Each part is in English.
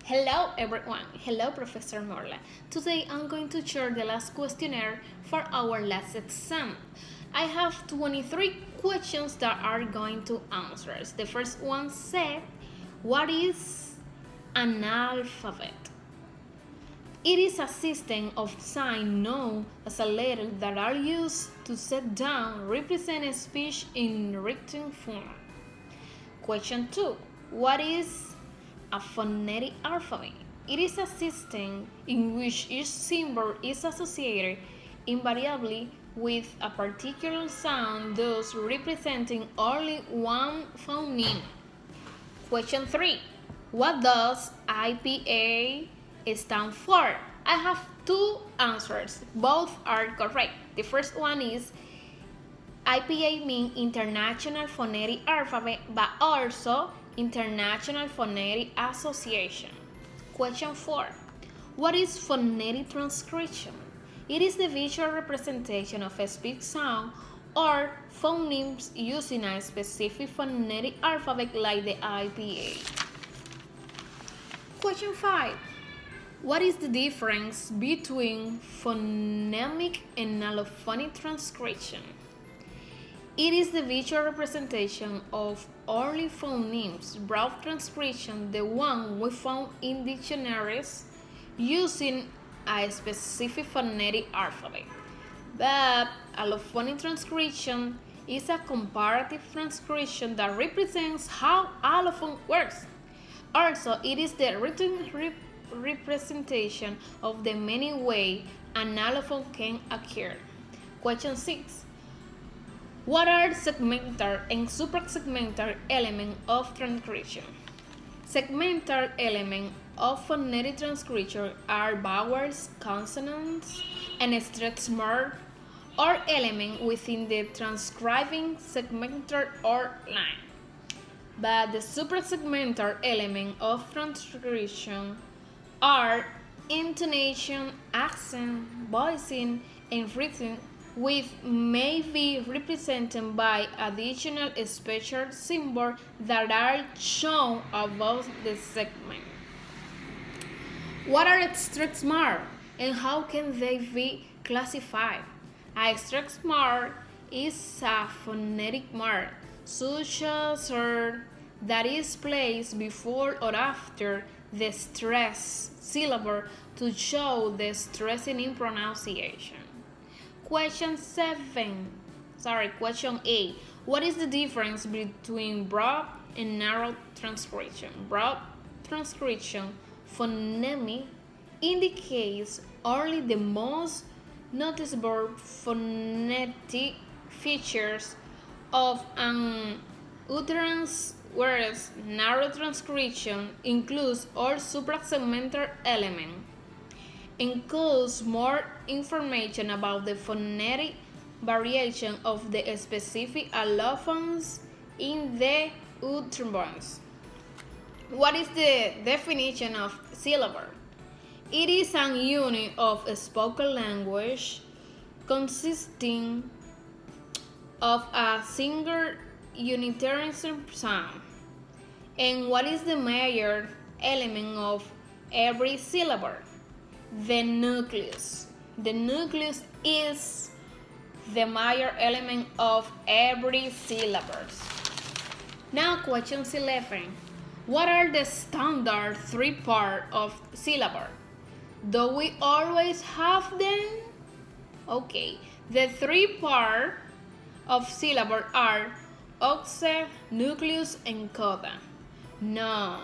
Hello everyone, hello Professor Morla. Today I'm going to share the last questionnaire for our last exam. I have 23 questions that are going to answer. The first one said, what is an alphabet? It is a system of signs known as a letter that are used to set down, represent a speech in written form. Question 2. What is a phonetic alphabet? It is a system in which each symbol is associated invariably with a particular sound, thus representing only one phoneme. Question 3. What does IPA stand for? I have two answers. Both are correct. The first one is IPA means International Phonetic Alphabet, but also International Phonetic Association. Question 4. What is phonetic transcription? It is the visual representation of a speech sound or phonemes using a specific phonetic alphabet like the IPA. Question 5. What is the difference between phonemic and allophonic transcription? It is the visual representation of only phonemes. Broad transcription, the one we found in dictionaries, using a specific phonetic alphabet. But allophonic transcription is a comparative transcription that represents how allophone works. Also, it is the written representation of the many ways an allophone can occur. Question 6. What are segmental and suprasegmental elements of transcription? Segmental elements of phonetic transcription are vowels, consonants, and stress mark or elements within the transcribing segmental or line. But the suprasegmental elements of transcription are intonation, accent, voicing, and rhythm, which may be represented by additional special symbols that are shown above the segment. What are stress marks and how can they be classified? A stress mark is a phonetic mark, such as that is placed before or after the stress syllable to show the stressing in pronunciation. Question 8. What is the difference between broad and narrow transcription? Broad transcription phoneme indicates only the most noticeable phonetic features of an utterance, whereas narrow transcription includes all suprasegmental elements. Includes more information about the phonetic variation of the specific allophones in the utterance. What is the definition of syllable? It is an unit of spoken language consisting of a single unitary sound. And what is the major element of every syllable? The nucleus. The nucleus is the major element of every syllable. Now, question 11. What are the standard three parts of syllable? Do we always have them? Okay, the three parts of syllable are octave, nucleus, and coda. No.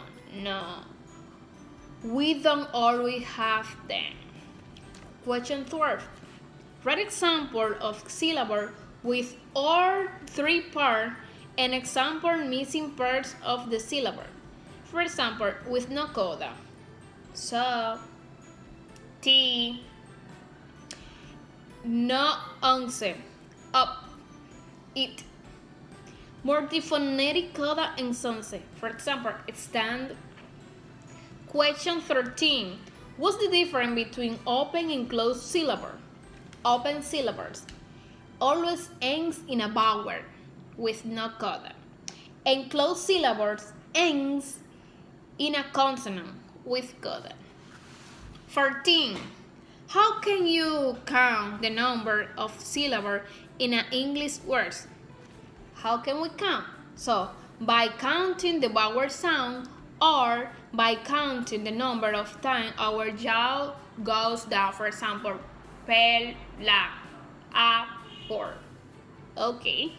We don't always have them. Question 12. Write example of syllable with all three parts and example missing parts of the syllable. For example, with no coda. So, T, no once, up, it. Multiphonetic coda and sonse. For example, stand. Question 13. What's the difference between open and closed syllable? Open syllables always ends in a vowel with no coda, and closed syllables ends in a consonant with God. 14. How can you count the number of syllables in an English word? How can we count? So, by counting the vowel sound or by counting the number of times our jaw goes down. For example, pel, la, a, por. Okay.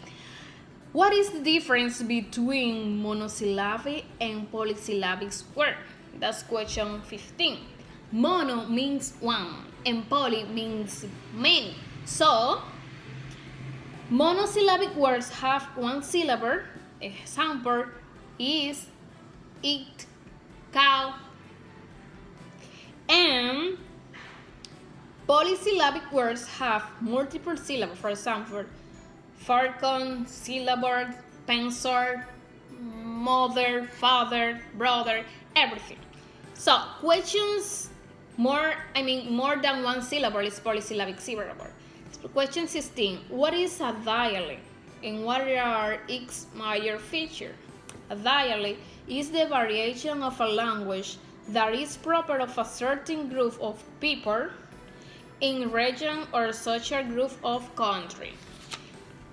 What is the difference between monosyllabic and polysyllabic word? That's question 15. Mono means one and poly means many. So, monosyllabic words have one syllable. Example is it, cow. And polysyllabic words have multiple syllables. For example, falcon, syllable, pencil, mother, father, brother, everything. So questions more than one syllable is polysyllabic syllable. Question 16. What is a dialect and what are its major features? A dialect is the variation of a language that is proper of a certain group of people in region or social group of country.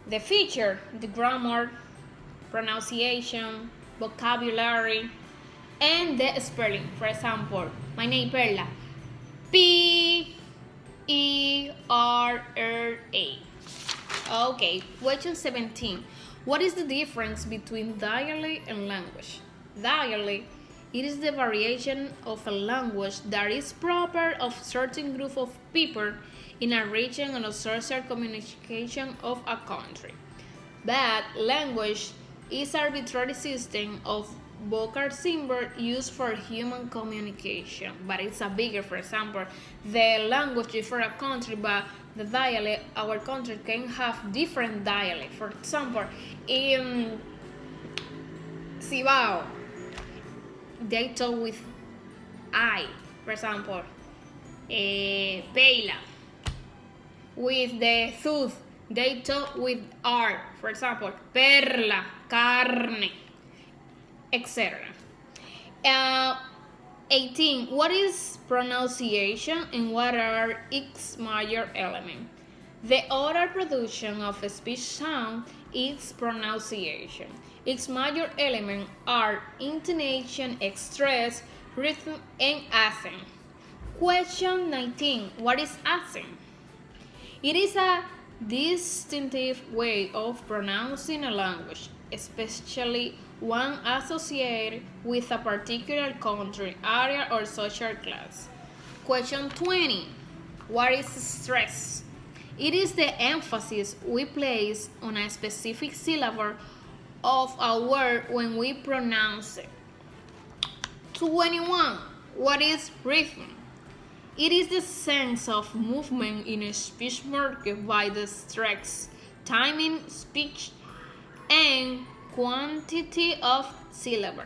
The feature, the grammar, pronunciation, vocabulary, and the spelling. For example, my name Perla. P-E-R-R-A. Okay, question 17. What is the difference between dialect and language? Dialect, it is the variation of a language that is proper of certain group of people in a region and a social communication of a country. But language is an arbitrary system of vocal symbols used for human communication. But it's a bigger, for example, the language is for a country, but the dialect, our country can have different dialect. For example, in Cibao, they talk with I, for example, Peila. With the tooth, they talk with R, for example, perla, carne, etc. 18. What is pronunciation and what are its major elements? The oral production of a speech sound is pronunciation. Its major elements are intonation, stress, rhythm, and accent. Question 19. What is accent? It is a distinctive way of pronouncing a language, especially one associated with a particular country, area, or social class. Question 20. What is stress? It is the emphasis we place on a specific syllable of a word when we pronounce it. 21. What is rhythm? It is the sense of movement in a speech marked by the stress, timing, speech, and quantity of syllable.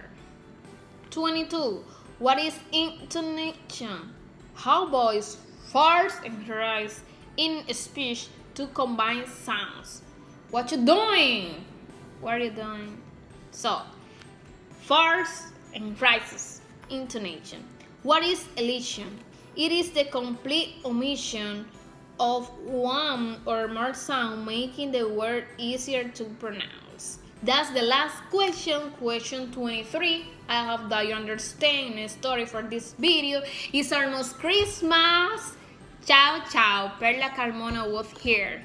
22. What is intonation? How voice falls and rises in speech to combine sounds. What you doing? What are you doing? So, falls and rises, intonation. What is elision? It is the complete omission of one or more sound, making the word easier to pronounce. That's the last question, question 23. I hope that you understand the story for this video. It's almost Christmas. Ciao, ciao. Perla Carmona was here.